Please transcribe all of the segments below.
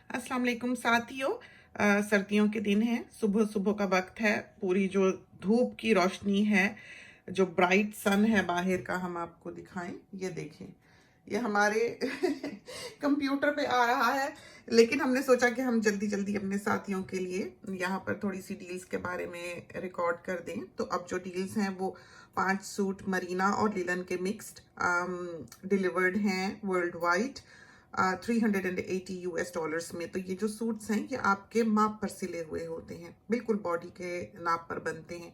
अस्सलाम वालेकुम साथियों। सर्दियों के दिन हैं, सुबह सुबह का वक्त है। पूरी जो धूप की रोशनी है, जो ब्राइट सन है बाहर का, हम आपको दिखाएं। ये देखें, ये हमारे कंप्यूटर पे आ रहा है, लेकिन हमने सोचा कि हम जल्दी जल्दी अपने साथियों के लिए यहाँ पर थोड़ी सी डील्स के बारे में रिकॉर्ड कर दें। तो अब जो डील्स हैं वो 5 सूट मरीना और लिलन के मिक्स्ड डिलीवर्ड हैं वर्ल्ड वाइड, 380 US डॉलर्स में। तो ये जो सूट्स हैं ये आपके माप पर सिले हुए होते हैं, बिल्कुल बॉडी के नाप पर बनते हैं।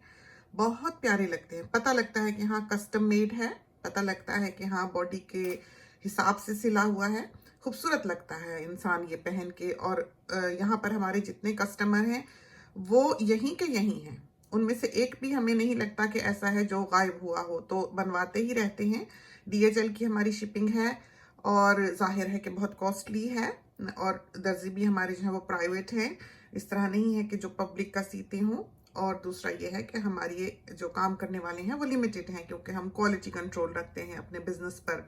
बहुत प्यारे लगते हैं, पता लगता है कि हाँ कस्टम मेड है, पता लगता है कि हाँ बॉडी के हिसाब से सिला हुआ है। खूबसूरत लगता है इंसान ये पहन के। और यहाँ पर हमारे जितने कस्टमर हैं वो यहीं के यहीं हैं, उनमें से एक भी हमें नहीं लगता कि ऐसा है जो गायब हुआ हो, तो बनवाते ही रहते हैं। DHL की हमारी शिपिंग है और जाहिर है कि बहुत कॉस्टली है। और दर्जी भी हमारे जो है वो प्राइवेट हैं, इस तरह नहीं है कि जो पब्लिक का सीते हों। और दूसरा ये है कि हमारे ये जो काम करने वाले हैं वो लिमिटेड हैं, क्योंकि हम क्वालिटी कंट्रोल रखते हैं अपने बिजनेस पर।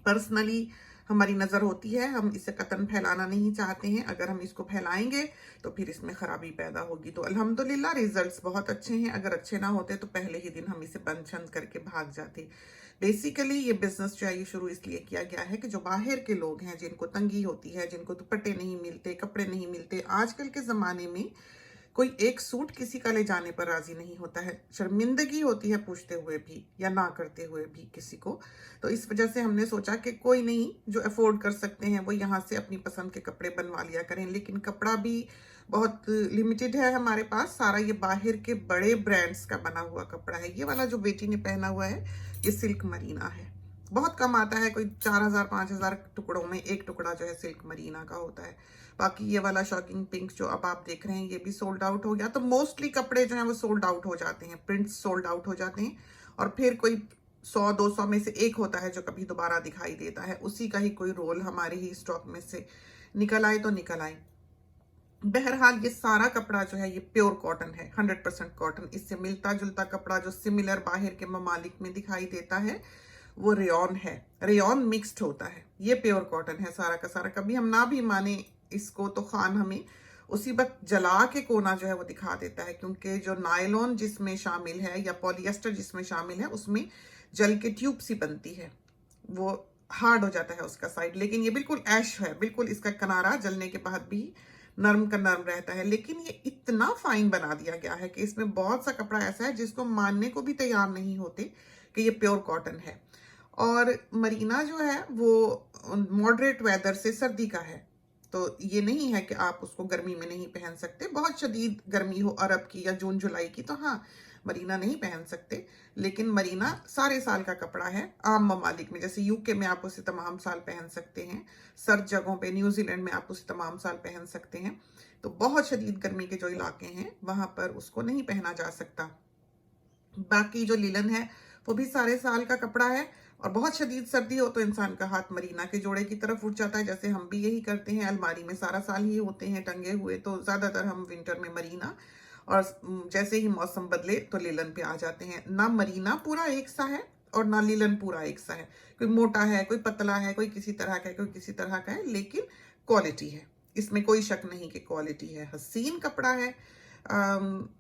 पर्सनली हमारी नज़र होती है, हम इसे कतन फैलाना नहीं चाहते हैं। अगर हम इसको फैलाएंगे तो फिर इसमें खराबी पैदा होगी। तो अल्हम्दुलिल्लाह रिजल्ट्स बहुत अच्छे हैं। अगर अच्छे ना होते तो पहले ही दिन हम इसे बंद छंद करके भाग जाते। बेसिकली ये बिजनेस जो है ये शुरू इसलिए किया गया है कि जो बाहर के लोग हैं, जिनको तंगी होती है, जिनको दुपट्टे नहीं मिलते, कपड़े नहीं मिलते, आजकल के ज़माने में कोई एक सूट किसी का ले जाने पर राजी नहीं होता है, शर्मिंदगी होती है पूछते हुए भी या ना करते हुए भी किसी को। तो इस वजह से हमने सोचा कि कोई नहीं, जो अफोर्ड कर सकते हैं वो यहाँ से अपनी पसंद के कपड़े बनवा लिया करें। लेकिन कपड़ा भी बहुत लिमिटेड है हमारे पास, सारा ये बाहर के बड़े ब्रांड्स का बना हुआ कपड़ा है। ये वाला जो बेटी ने पहना हुआ है ये सिल्क मरीना है, बहुत कम आता है, कोई 4000-5000 टुकड़ों में एक टुकड़ा जो है सिल्क मरीना का होता है। बाकी ये वाला शॉकिंग पिंक जो अब आप देख रहे हैं ये भी सोल्ड आउट हो गया। तो मोस्टली कपड़े जो हैं वो सोल्ड आउट हो जाते हैं, प्रिंट्स सोल्ड आउट हो जाते हैं। और फिर कोई 100-200 में से एक होता है जो कभी दोबारा दिखाई देता है, उसी का ही कोई रोल हमारे ही स्टॉक में से निकल आए तो निकल आए। बहरहाल ये सारा कपड़ा जो है ये प्योर कॉटन है, 100% कॉटन। इससे मिलता जुलता कपड़ा जो सिमिलर बाहर के ममालिक में दिखाई देता है वो रेयॉन है, रेयॉन मिक्स्ड होता है। ये प्योर कॉटन है सारा का सारा। कभी हम ना भी माने इसको तो खान हमें उसी वक्त जला के कोना जो है वो दिखा देता है, क्योंकि जो नायलॉन जिसमें शामिल है या पॉलिएस्टर जिसमें शामिल है उसमें जल के ट्यूब सी बनती है, वो हार्ड हो जाता है उसका साइड। लेकिन ये बिल्कुल ऐश है, बिल्कुल इसका किनारा जलने के बाद भी नर्म का नर्म रहता है। लेकिन ये इतना फाइन बना दिया गया है कि इसमें बहुत सा कपड़ा ऐसा है जिसको मानने को भी तैयार नहीं होते कि ये प्योर कॉटन है। और मरीना जो है वो मॉडरेट वेदर से सर्दी का है, तो ये नहीं है कि आप उसको गर्मी में नहीं पहन सकते। बहुत शदीद गर्मी हो अरब की या जून जुलाई की तो हाँ मरीना नहीं पहन सकते, लेकिन मरीना सारे साल का कपड़ा है। आम ममालिक में जैसे यूके में आप उसे तमाम साल पहन सकते हैं, सर्द जगहों पे न्यूजीलैंड में आप उसे तमाम साल पहन सकते हैं। तो बहुत शदीद गर्मी के जो इलाके हैं वहां पर उसको नहीं पहना जा सकता। बाकी जो लिलन है वो भी सारे साल का कपड़ा है। और बहुत शदीद सर्दी हो तो इंसान का हाथ मरीना के जोड़े की तरफ उठ जाता है, जैसे हम भी यही करते हैं। अलमारी में सारा साल ही होते हैं टंगे हुए, तो ज्यादातर हम विंटर में मरीना, और जैसे ही मौसम बदले तो लिलन पे आ जाते हैं। ना मरीना पूरा एक सा है और ना लिलन पूरा एक सा है, कोई मोटा है, कोई पतला है, कोई किसी तरह का है, कोई किसी तरह का है, लेकिन क्वालिटी है, इसमें कोई शक नहीं कि क्वालिटी है। हसीन कपड़ा है।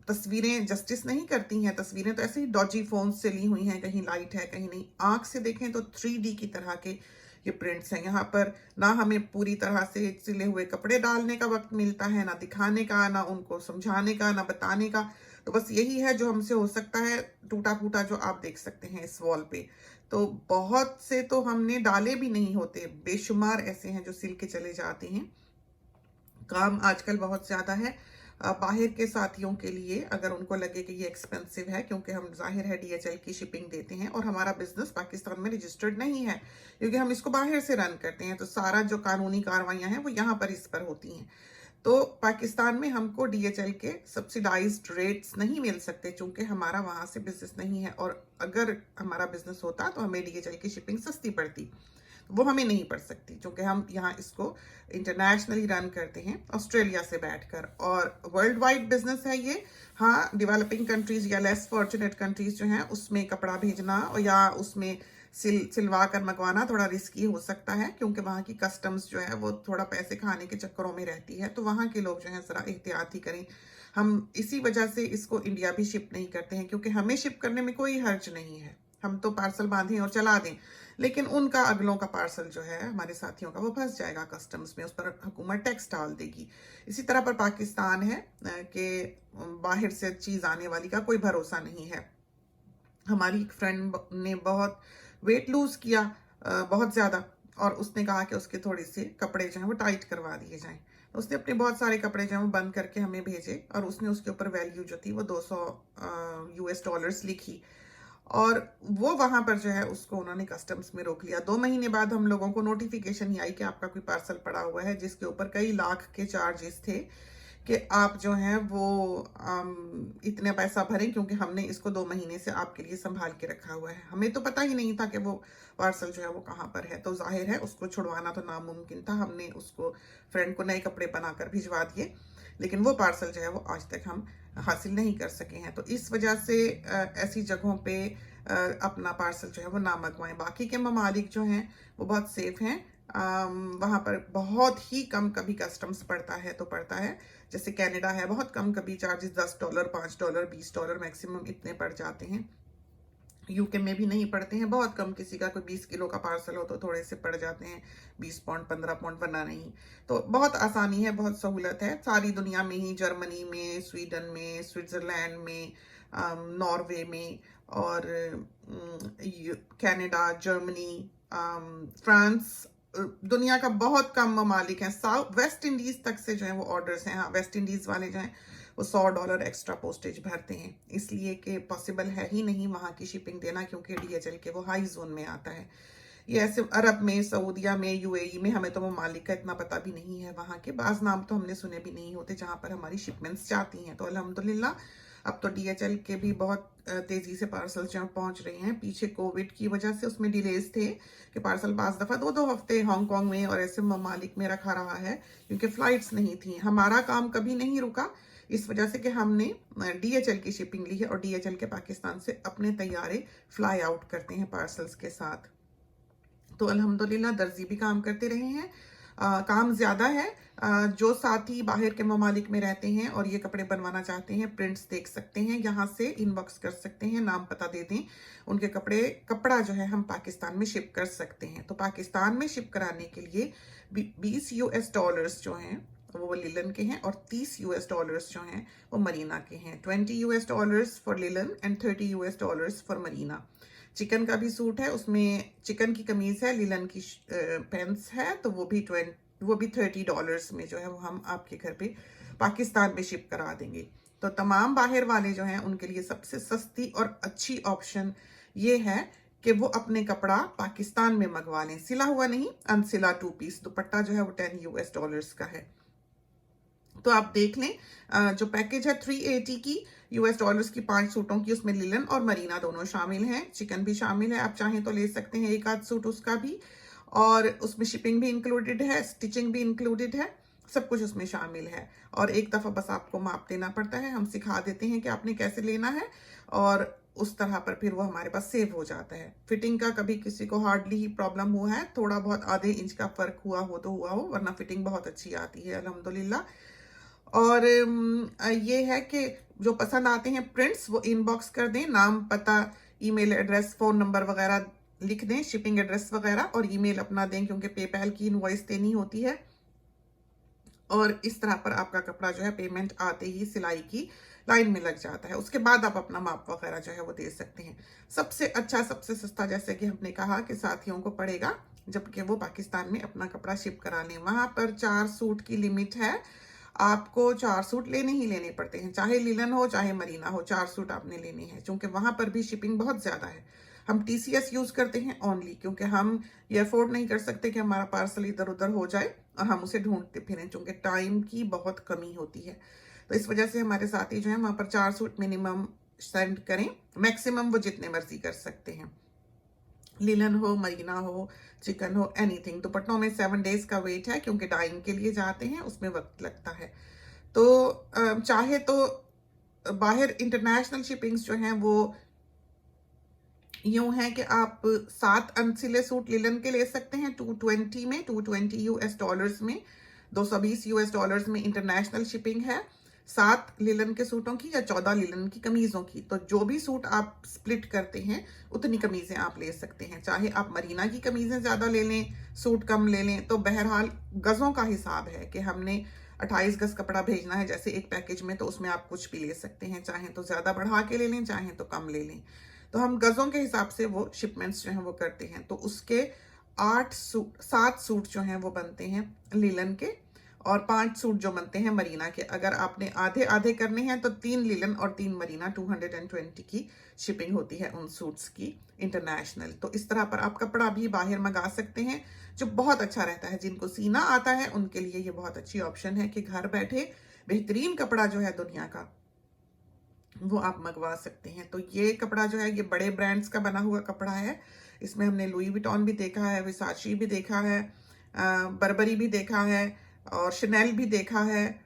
तस्वीरें जस्टिस नहीं करती हैं, तस्वीरें तो ऐसे ही डॉजी फोन से ली हुई हैं, कहीं लाइट है कहीं नहीं। आंख से देखें तो 3D की तरह के ये प्रिंट्स हैं। यहाँ पर ना हमें पूरी तरह से सिले हुए कपड़े डालने का वक्त मिलता है, ना दिखाने का, ना उनको समझाने का, ना बताने का। तो बस यही है जो हमसे हो सकता है, टूटा फूटा जो आप देख सकते हैं इस वॉल पे। तो बहुत से तो हमने डाले भी नहीं होते, बेशुमार ऐसे हैं जो सिल के चले जाते हैं। काम आजकल बहुत ज्यादा है। बाहर के साथियों के लिए अगर उनको लगे कि ये एक्सपेंसिव है, क्योंकि हम जाहिर है DHL की शिपिंग देते हैं और हमारा बिजनेस पाकिस्तान में रजिस्टर्ड नहीं है, क्योंकि हम इसको बाहर से रन करते हैं, तो सारा जो कानूनी कार्रवाइयां हैं वो यहाँ पर इस पर होती हैं। तो पाकिस्तान में हमको DHL के सब्सिडाइज्ड रेट्स नहीं मिल सकते, चूंकि हमारा वहां से बिजनेस नहीं है। और अगर हमारा बिजनेस होता तो हमें DHL की शिपिंग सस्ती पड़ती, वो हमें नहीं पड़ सकती, क्योंकि हम यहाँ इसको इंटरनेशनली रन करते हैं ऑस्ट्रेलिया से बैठकर। और वर्ल्ड वाइड बिजनेस है ये। हाँ, डेवलपिंग कंट्रीज या लेस फॉर्चुनेट कंट्रीज जो हैं उसमें कपड़ा भेजना या उसमें सिलवा कर मंगवाना थोड़ा रिस्की हो सकता है, क्योंकि वहाँ की कस्टम्स जो है वो थोड़ा पैसे खाने के चक्करों में रहती है। तो वहाँ के लोग जो है ज़रा एहतियात ही करें। हम इसी वजह से इसको इंडिया भी शिप नहीं करते हैं, क्योंकि हमें शिप करने में कोई हर्ज नहीं है। हम तो पार्सल बांधें और चला दें, लेकिन उनका अगलों का पार्सल जो है हमारे साथियों का वो फंस जाएगा कस्टम्स में, उस पर हुकूमत टैक्स डाल देगी। इसी तरह पर पाकिस्तान है कि बाहर से चीज़ आने वाली का कोई भरोसा नहीं है। हमारी एक फ्रेंड ने बहुत वेट लूज किया, बहुत ज़्यादा, और उसने कहा कि उसके थोड़े से कपड़े जो हैं वो टाइट करवा दिए जाएं। तो उसने अपने बहुत सारे कपड़े जो हैं वो बंद करके हमें भेजे, और उसने उसके ऊपर वैल्यू जो थी वो 200 यूएस डॉलर्स लिखी, और वो वहां पर जो है उसको उन्होंने कस्टम्स में रोक लिया। 2 महीने बाद हम लोगों को नोटिफिकेशन ही आई कि आपका कोई पार्सल पड़ा हुआ है, जिसके ऊपर कई लाख के चार्जेस थे कि आप जो हैं वो इतने पैसा भरें, क्योंकि हमने इसको 2 महीने से आपके लिए संभाल के रखा हुआ है। हमें तो पता ही नहीं था कि वो पार्सल जो है वो कहाँ पर है। तो जाहिर है उसको छुड़वाना तो नामुमकिन था। हमने उसको फ्रेंड को नए कपड़े बनाकर भिजवा दिए, लेकिन वो पार्सल जो है वो आज तक हम हासिल नहीं कर सके हैं। तो इस वजह से ऐसी जगहों पे अपना पार्सल जो है वो ना मंगवाएं। बाकी के ममालिक जो हैं वो बहुत सेफ हैं। वहाँ पर बहुत ही कम कभी कस्टम्स पड़ता है तो पड़ता है, जैसे कनाडा है बहुत कम, कभी चार्जेस $10, $5, $20 मैक्सिमम इतने पड़ जाते हैं। यूके में भी नहीं पड़ते हैं, बहुत कम, किसी का कोई 20 किलो का पार्सल हो तो थोड़े से पड़ जाते हैं 20 पाउंड 15 पाउंड, वरना नहीं। तो बहुत आसानी है, बहुत सहूलत है सारी दुनिया में ही, जर्मनी में, स्वीडन में, स्विट्जरलैंड में, नॉर्वे में, और कनाडा, जर्मनी, फ्रांस, दुनिया का बहुत कम ममालिक हैं। साउथ वेस्ट इंडीज तक से जो है वो ऑर्डर्स हैं। हाँ, वेस्ट इंडीज वाले जो हैं वो $100 एक्स्ट्रा पोस्टेज भरते हैं, इसलिए कि पॉसिबल है ही नहीं वहाँ की शिपिंग देना, क्योंकि डीएचएल के वो हाई जोन में आता है। ये ऐसे अरब में, सऊदिया में, यूएई में हमें तो ममालिक का इतना पता भी नहीं है। वहाँ के बाज़ नाम तो हमने सुने भी नहीं होते जहाँ पर हमारी शिपमेंट्स जाती हैं। तो अल्हम्दुलिल्लाह अब तो डीएचएल के भी बहुत तेजी से पार्सल जो पहुंच रहे हैं। पीछे कोविड की वजह से उसमें डिलेज थे कि पार्सल 5 दफा 2-2 हफ्ते हांगकांग में और ऐसे ममालिक में रखा रहा है, क्योंकि फ्लाइट्स नहीं थी। हमारा काम कभी नहीं रुका, इस वजह से कि हमने डीएचएल की शिपिंग ली है, और डीएचएल के पाकिस्तान से अपने तैयारे फ्लाई आउट करते हैं पार्सल्स के साथ। तो अल्हम्दुलिल्लाह दर्जी भी काम करते रहे हैं। काम ज़्यादा है। जो साथी बाहर के ममालिक में रहते हैं और ये कपड़े बनवाना चाहते हैं, प्रिंट्स देख सकते हैं, यहाँ से इनबॉक्स कर सकते हैं, नाम पता दे दें, उनके कपड़ा जो है हम पाकिस्तान में शिप कर सकते हैं। तो पाकिस्तान में शिप कराने के लिए $20 जो हैं वो लिलन के हैं, और $30 जो हैं वो मरीना के हैं। $20 for linen and $30 for Marina. Chicken का भी सूट है, उसमें चिकन की कमीज है, लिलन की पैंट्स है, तो वो भी $30 में जो है वो हम आपके घर पे पाकिस्तान में शिप करा देंगे। तो तमाम बाहर वाले जो हैं उनके लिए सबसे सस्ती और अच्छी ऑप्शन ये है कि वो अपने कपड़ा पाकिस्तान में मंगवा लें, सिला हुआ नहीं, अनसिला 2 पीस दुपट्टा जो है वो $10 का है। तो आप देख लें, जो पैकेज है 380 की $US की 5 सूटों की, उसमें लिलन और मरीना दोनों शामिल हैं, चिकन भी शामिल है। आप चाहें तो ले सकते हैं एक आध सूट उसका भी, और उसमें शिपिंग भी इंक्लूडेड है, स्टिचिंग भी इंक्लूडेड है, सब कुछ उसमें शामिल है। और एक दफ़ा बस आपको माप देना पड़ता है, हम सिखा देते हैं कि आपने कैसे लेना है, और उस तरह पर फिर वो हमारे पास सेव हो जाता है। फिटिंग का कभी किसी को हार्डली ही प्रॉब्लम हुआ है, थोड़ा बहुत आधे इंच का फर्क हुआ हो तो हुआ हो, वरना फिटिंग बहुत अच्छी आती है अल्हम्दुलिल्लाह। और ये है कि जो पसंद आते हैं प्रिंट्स वो इनबॉक्स कर दें, नाम, पता, ईमेल एड्रेस, फ़ोन नंबर वगैरह लिख दें, शिपिंग एड्रेस वगैरह, और ईमेल अपना दें, क्योंकि पेपैल की इनवॉइस देनी होती है। और इस तरह पर आपका कपड़ा जो है पेमेंट आते ही सिलाई की लाइन में लग जाता है। उसके बाद आप अपना माप वगैरह जो है वो दे सकते हैं। सबसे अच्छा, सबसे सस्ता, जैसे कि हमने कहा कि साथियों को पड़ेगा जबकि वो पाकिस्तान में अपना कपड़ा शिप करा लें। वहाँ पर 4 सूट की लिमिट है, आपको 4 सूट लेने ही लेने पड़ते हैं, चाहे लिलन हो चाहे मरीना हो, 4 सूट आपने लेने हैं, क्योंकि वहां पर भी शिपिंग बहुत ज्यादा है। हम टीसीएस यूज करते हैं ओनली, क्योंकि हम ये अफोर्ड नहीं कर सकते कि हमारा पार्सल इधर उधर हो जाए और हम उसे ढूंढते फिरें, क्योंकि टाइम की बहुत कमी होती है। तो इस वजह से हमारे साथी जो है वहां पर 4 सूट मिनिमम सेंड करें, मैक्सिमम वो जितने मर्जी कर सकते हैं। लिलन हो, मरीना हो, चिकन हो, एनीथिंग। दुपट्टों में 7 डेज का वेट है, क्योंकि डाइंग के लिए जाते हैं, उसमें वक्त लगता है। तो चाहे तो बाहर इंटरनेशनल शिपिंग्स जो हैं वो यूं है कि आप 7 अनसिले सूट लिलन के ले सकते हैं 220 में, 220 यूएस डॉलर्स में, 220 यूएस डॉलर्स में इंटरनेशनल शिपिंग है। 7 लिलन के सूटों की या 14 लिलन की कमीजों की, तो जो भी सूट आप स्प्लिट करते हैं उतनी कमीजें आप ले सकते हैं। चाहे आप मरीना की कमीजें ज्यादा ले लें, सूट कम ले लें, तो बहरहाल गजों का हिसाब है कि हमने 28 गज कपड़ा भेजना है जैसे एक पैकेज में, तो उसमें आप कुछ भी ले सकते हैं, चाहे तो ज्यादा बढ़ा के ले लें, चाहे तो कम ले लें। तो हम गजों के हिसाब से वो शिपमेंट्स जो हैं वो करते हैं। तो उसके 7 सूट जो हैं वो बनते हैं लिलन के, और 5 सूट जो बनते हैं मरीना के। अगर आपने आधे आधे करने हैं तो 3 लिलन और 3 मरीना, 220 की शिपिंग होती है उन सूट्स की इंटरनेशनल। तो इस तरह पर आप कपड़ा भी बाहर मंगा सकते हैं, जो बहुत अच्छा रहता है। जिनको सीना आता है उनके लिए ये बहुत अच्छी ऑप्शन है कि घर बैठे बेहतरीन कपड़ा जो है दुनिया का वो आप मंगवा सकते हैं। तो ये कपड़ा जो है ये बड़े ब्रांड्स का बना हुआ कपड़ा है। इसमें हमने लुई विटॉन भी देखा है, विसाची भी देखा है, बर्बरी भी देखा है, और शनेल भी देखा है,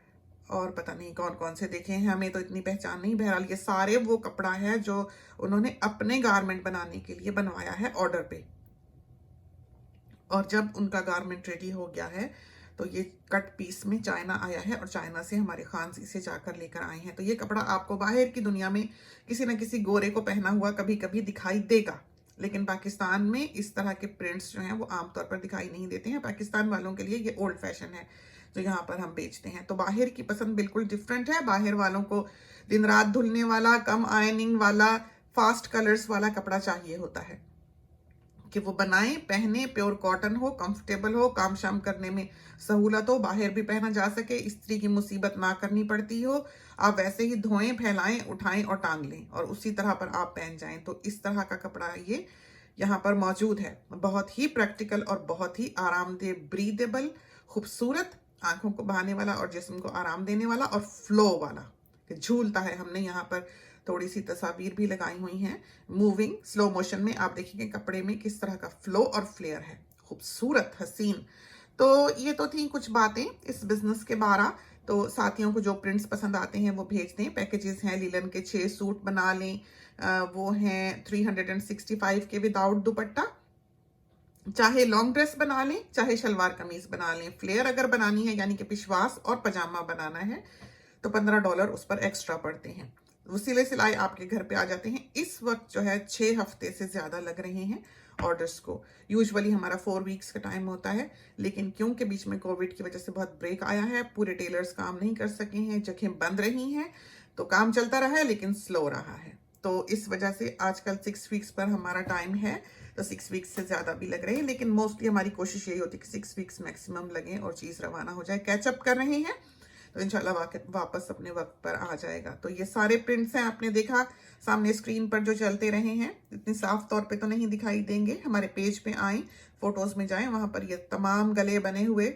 और पता नहीं कौन कौन से देखे हैं, हमें तो इतनी पहचान नहीं। बहरहाल ये सारे वो कपड़ा है जो उन्होंने अपने गारमेंट बनाने के लिए बनवाया है ऑर्डर पे, और जब उनका गारमेंट रेडी हो गया है तो ये कट पीस में चाइना आया है, और चाइना से हमारे खान इसे जाकर लेकर आए हैं। तो ये कपड़ा आपको बाहर की दुनिया में किसी न किसी गोरे को पहना हुआ कभी कभी दिखाई देगा, लेकिन पाकिस्तान में इस तरह के प्रिंट्स जो हैं वो आमतौर पर दिखाई नहीं देते हैं। पाकिस्तान वालों के लिए ये ओल्ड फैशन है जो यहाँ पर हम बेचते हैं। तो बाहर की पसंद बिल्कुल डिफरेंट है। बाहर वालों को दिन रात धुलने वाला, कम आयनिंग वाला, फास्ट कलर्स वाला कपड़ा चाहिए होता है कि वो बनाएं, पहने, प्योर कॉटन हो, कंफर्टेबल हो, काम शाम करने में सहूलत हो, बाहर भी पहना जा सके, इस्त्री की मुसीबत ना करनी पड़ती हो, आप वैसे ही धोएं, फैलाएं, उठाएं और टांग लें और उसी तरह पर आप पहन जाएं। तो इस तरह का कपड़ा ये यहाँ पर मौजूद है। बहुत ही प्रैक्टिकल और बहुत ही आरामदेह, ब्रीदेबल, खूबसूरत, आंखों को बहाने वाला और जिस्म को आराम देने वाला और फ्लो वाला, झूलता है। हमने यहाँ पर थोड़ी सी तस्वीर भी लगाई हुई हैं मूविंग स्लो मोशन में, आप देखेंगे कपड़े में किस तरह का फ्लो और फ्लेयर है, खूबसूरत, हसीन। तो ये तो थी कुछ बातें इस बिजनेस के बारे। तो साथियों को जो प्रिंट्स पसंद आते हैं वो भेज दें। पैकेजेस हैं लिलन के 6 सूट बना लें, वो हैं 365 के विदाउट दुपट्टा। चाहे लॉन्ग ड्रेस बना लें, चाहे शलवार कमीज बना लें। फ्लेयर अगर बनानी है यानी कि पिशवास और पजामा बनाना है तो $15 उस पर एक्स्ट्रा पड़ते हैं। वो सिले सिलाई आपके घर पे आ जाते हैं। इस वक्त जो है 6 हफ्ते से ज्यादा लग रहे हैं ऑर्डर्स को। यूजुअली हमारा 4 वीक्स का टाइम होता है, लेकिन क्योंकि बीच में कोविड की वजह से बहुत ब्रेक आया है, पूरे टेलर्स काम नहीं कर सके हैं, जगह बंद रही हैं, तो काम चलता रहा है लेकिन स्लो रहा है। तो इस वजह से आजकल 6 वीक्स पर हमारा टाइम है, तो 6 वीक्स से ज्यादा भी लग रहे हैं, लेकिन मोस्टली हमारी कोशिश यही होती है कि 6 वीक्स मैक्सिमम लगे और चीज रवाना हो जाए। कैचअप कर रहे हैं तो इंशाल्लाह वापस अपने वक्त पर आ जाएगा। तो ये सारे प्रिंट्स हैं, आपने देखा सामने स्क्रीन पर जो चलते रहे हैं, इतने साफ तौर पे तो नहीं दिखाई देंगे। हमारे पेज पे आए, फोटोज में जाएं, वहां पर ये तमाम गले बने हुए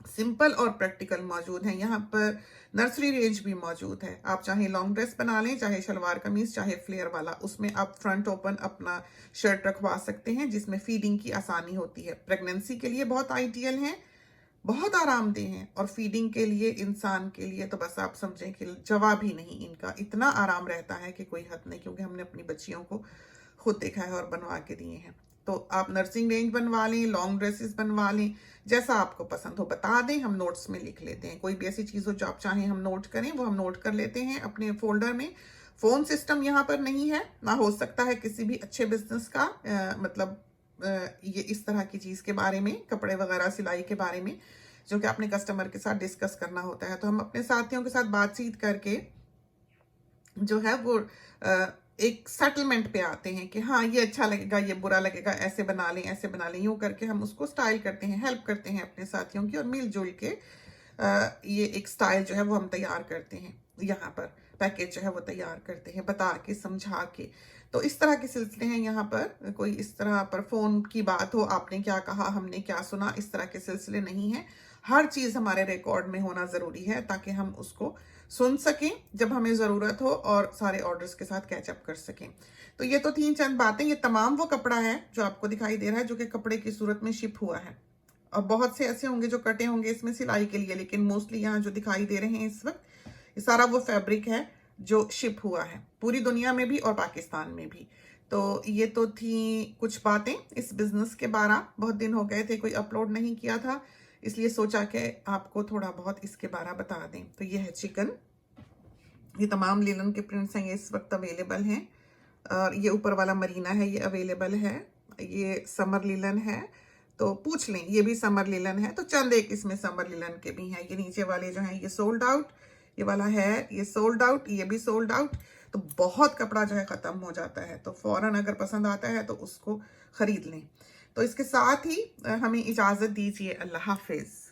सिंपल और प्रैक्टिकल मौजूद हैं। यहाँ पर नर्सरी रेंज भी मौजूद है। आप चाहे लॉन्ग ड्रेस बना लें, चाहे शलवार कमीज, चाहे फ्लेयर वाला, उसमें आप फ्रंट ओपन अपना शर्ट रखवा सकते हैं जिसमें फीडिंग की आसानी होती है। प्रेगनेंसी के लिए बहुत आइडियल है, बहुत आरामदेह हैं, और फीडिंग के लिए, इंसान के लिए तो बस आप समझें कि जवाब ही नहीं इनका। इतना आराम रहता है कि कोई हद नहीं, क्योंकि हमने अपनी बच्चियों को खुद देखा है और बनवा के दिए हैं। तो आप नर्सिंग रेंज बनवा लें, लॉन्ग ड्रेसेस बनवा लें, जैसा आपको पसंद हो बता दें, हम नोट्स में लिख लेते हैं। कोई भी ऐसी चीज़ हो जो आप चाहें हम नोट करें, वो हम नोट कर लेते हैं अपने फोल्डर में। फोन सिस्टम यहाँ पर नहीं है, ना हो सकता है किसी भी अच्छे बिजनेस का मतलब ये इस तरह की चीज के बारे में, कपड़े वगैरह सिलाई के बारे में, जो कि आपने कस्टमर के साथ डिस्कस करना होता है। तो हम अपने साथियों के साथ बातचीत करके जो है वो एक सेटलमेंट पे आते हैं कि हाँ ये अच्छा लगेगा, ये बुरा लगेगा, ऐसे बना लें, ऐसे बना लें। यूं करके हम उसको स्टाइल करते हैं, हेल्प करते हैं अपने साथियों की, और मिलजुल के ये एक स्टाइल जो है वो हम तैयार करते हैं। यहाँ पर पैकेज जो है वो तैयार करते हैं, बता के, समझा के। तो इस तरह के सिलसिले हैं यहाँ पर। कोई इस तरह पर फोन की बात हो, आपने क्या कहा, हमने क्या सुना, इस तरह के सिलसिले नहीं है। हर चीज हमारे रिकॉर्ड में होना जरूरी है ताकि हम उसको सुन सकें जब हमें जरूरत हो और सारे ऑर्डर्स के साथ कैचअप कर सकें। तो ये तो 3 बातें। ये तमाम वो कपड़ा है जो आपको दिखाई दे रहा है, जो कि कपड़े की सूरत में शिप हुआ है, और बहुत से ऐसे होंगे जो कटे होंगे इसमें सिलाई के लिए, लेकिन मोस्टली यहाँ जो दिखाई दे रहे हैं इस वक्त, ये सारा वो फैब्रिक है जो शिप हुआ है पूरी दुनिया में भी और पाकिस्तान में भी। तो ये तो थी कुछ बातें इस बिजनेस के बारे। बहुत दिन हो गए थे कोई अपलोड नहीं किया था, इसलिए सोचा कि आपको थोड़ा बहुत इसके बारे बता दें। तो ये है चिकन, ये तमाम लिनन के प्रिंट्स हैं, ये इस वक्त अवेलेबल हैं। और ये ऊपर वाला मरीना है, ये अवेलेबल है। ये समर लिलन है, तो पूछ लें, ये भी समर लिलन है। तो चंद एक इसमें समर लिलन के भी हैं। ये नीचे वाले जो हैं ये सोल्ड आउट, ये वाला है ये सोल्ड आउट, ये भी सोल्ड आउट। तो बहुत कपड़ा जो है ख़त्म हो जाता है, तो फ़ौरन अगर पसंद आता है तो उसको ख़रीद लें। तो इसके साथ ही हमें इजाज़त दीजिए। अल्लाह हाफिज़।